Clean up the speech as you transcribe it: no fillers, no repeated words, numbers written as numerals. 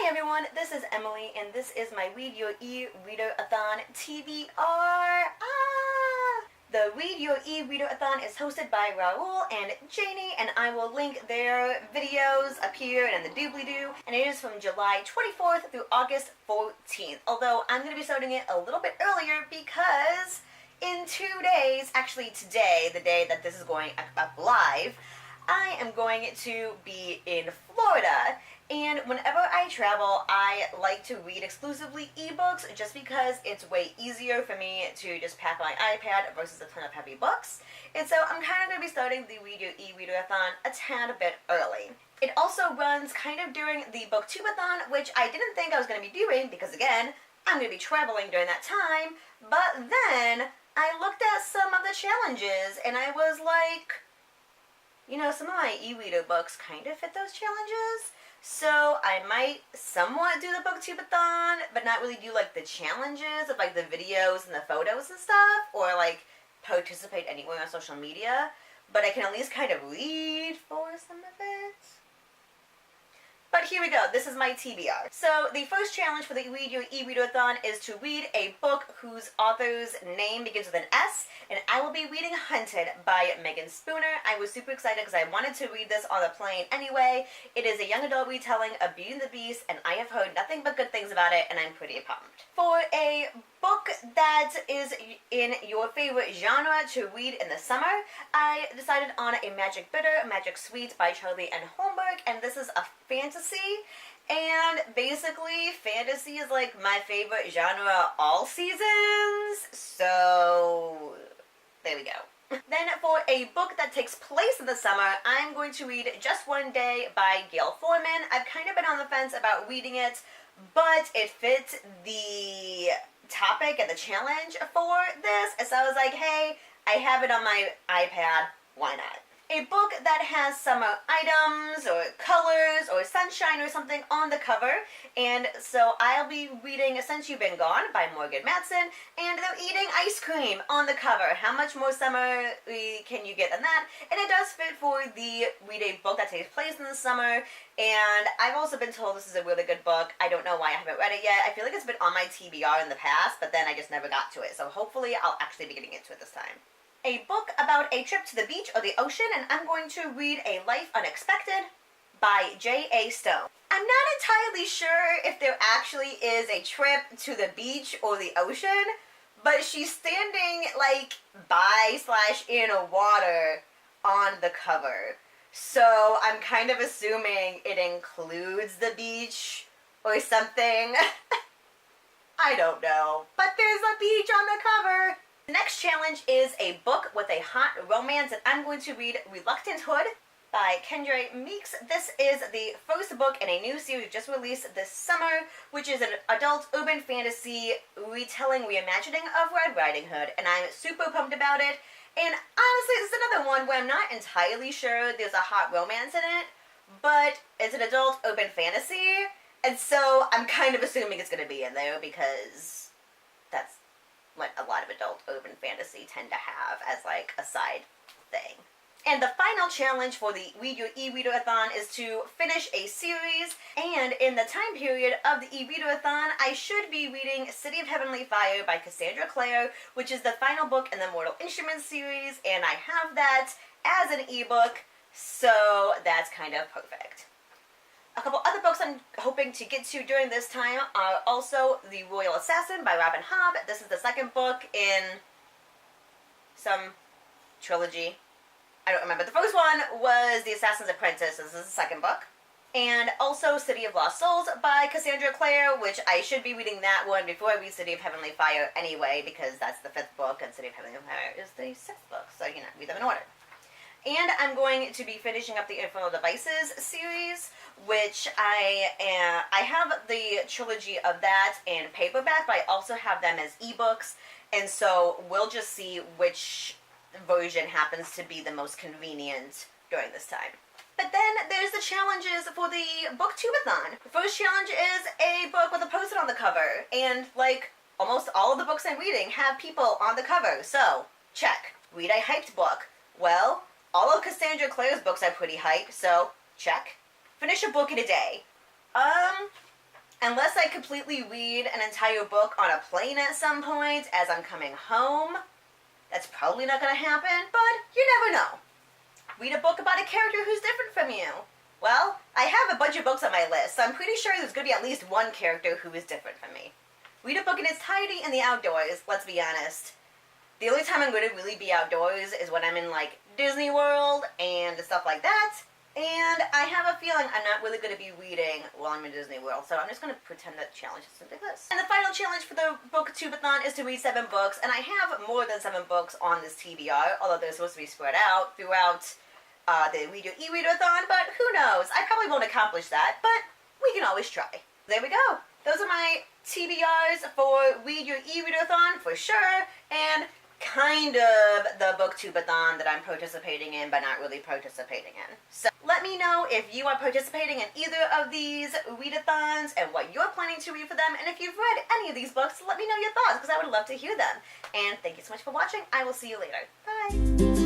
Hi everyone, this is Emily, and this is my Read Your eReader-a-Thon TBR. The Read Your eReader-a-Thon is hosted by Raul and Janie, and I will link their videos up here and in the doobly-doo, and it is from July 24th through August 14th, although I'm going to be starting it a little bit earlier because in 2 days, actually today, the day that this is going up live, I am going to be in Florida. And whenever I travel, I like to read exclusively ebooks just because it's way easier for me to just pack my iPad versus a ton of heavy books. And so I'm kind of going to be starting the Read Your eReader-a-Thon a tad bit early. It also runs kind of during the Booktube-a-Thon, which I didn't think I was going to be doing because, again, I'm going to be traveling during that time. But then I looked at some of the challenges and I was like, you know, some of my e-reader books kind of fit those challenges. So I might somewhat do the Booktube-a-Thon, but not really do like the challenges of like the videos and the photos and stuff, or like participate anywhere on social media. But I can at least kind of read for some of it. But here we go, this is my TBR. So the first challenge for the Read Your eReader-a-Thon is to read a book whose author's name begins with an S, and I will be reading Hunted by Megan Spooner. I was super excited because I wanted to read this on the plane anyway. It is a young adult retelling of Beauty and the Beast, and I have heard nothing but good things about it, and I'm pretty pumped. For a book that is in your favorite genre to read in the summer, I decided on A Magic Bitter, Magic Sweet by Charlie N. Holmberg, and this is a fantasy, and basically fantasy is like my favorite genre all seasons, so there we go. Then for a book that takes place in the summer, I'm going to read Just One Day by Gail Foreman. I've kind of been on the fence about reading it, but it fits the topic and the challenge for this, so I was like, hey, I have it on my iPad, why not? A book that has summer items or colors or sunshine or something on the cover, and so I'll be reading Since You've Been Gone by Morgan Matson, and they're eating ice cream on the cover. How much more summer can you get than that? And it does fit for the read a book that takes place in the summer, and I've also been told this is a really good book. I don't know why I haven't read it yet. I feel like it's been on my TBR in the past, but then I just never got to it, so hopefully I'll actually be getting into it this time. A book about a trip to the beach or the ocean, and I'm going to read A Life Unexpected by J.A. Stone. I'm not entirely sure if there actually is a trip to the beach or the ocean, but she's standing like by/in water on the cover. So I'm kind of assuming it includes the beach or something. I don't know, but there's a beach on the cover. The next challenge is a book with a hot romance, and I'm going to read Reluctant Hood by Kendra Meeks. This is the first book in a new series just released this summer, which is an adult urban fantasy retelling, reimagining of Red Riding Hood, and I'm super pumped about it. And honestly, this is another one where I'm not entirely sure there's a hot romance in it, but it's an adult urban fantasy, and so I'm kind of assuming it's going to be in there because that's what a lot of adult urban fantasy tend to have as like a side thing. And the final challenge for the Read Your eReader-a-Thon is to finish a series, and in the time period of the eReader-a-Thon, I should be reading City of Heavenly Fire by Cassandra Clare, which is the final book in the Mortal Instruments series, and I have that as an ebook, so that's kind of perfect. A couple other books I'm hoping to get to during this time are also The Royal Assassin by Robin Hobb. This is the second book in some trilogy. I don't remember. The first one was The Assassin's Apprentice. This is the second book. And also City of Lost Souls by Cassandra Clare, which I should be reading that one before I read City of Heavenly Fire anyway, because that's the 5th book, and City of Heavenly Fire is the 6th book, so, you know, read them in order. And I'm going to be finishing up the Infernal Devices series, which I have the trilogy of that in paperback, but I also have them as ebooks, and so we'll just see which version happens to be the most convenient during this time. But then there's the challenges for the Booktube-a-Thon. The first challenge is a book with a post-it on the cover, and like almost all of the books I'm reading have people on the cover, so check. Read a hyped book. Well, all of Cassandra Clare's books are pretty hype, so check. Finish a book in a day. Unless I completely read an entire book on a plane at some point as I'm coming home, that's probably not going to happen, but you never know. Read a book about a character who's different from you. Well, I have a bunch of books on my list, so I'm pretty sure there's going to be at least one character who is different from me. Read a book in its entirety in the outdoors, let's be honest. The only time I'm going to really be outdoors is when I'm in, like, Disney World and stuff like that. And I have a feeling I'm not really going to be reading while I'm in Disney World, so I'm just going to pretend that challenge is something like this. And the final challenge for the Booktube-a-Thon is to read 7 books, and I have more than 7 books on this TBR, although they're supposed to be spread out throughout the Read Your eReader-a-Thon, but who knows? I probably won't accomplish that, but we can always try. There we go. Those are my TBRs for Read Your eReader-a-Thon for sure, and kind of the Booktube-a-Thon that I'm participating in but not really participating in. So let me know if you are participating in either of these read-a-thons and what you're planning to read for them, and if you've read any of these books, let me know your thoughts because I would love to hear them. And thank you so much for watching. I will see you later. Bye!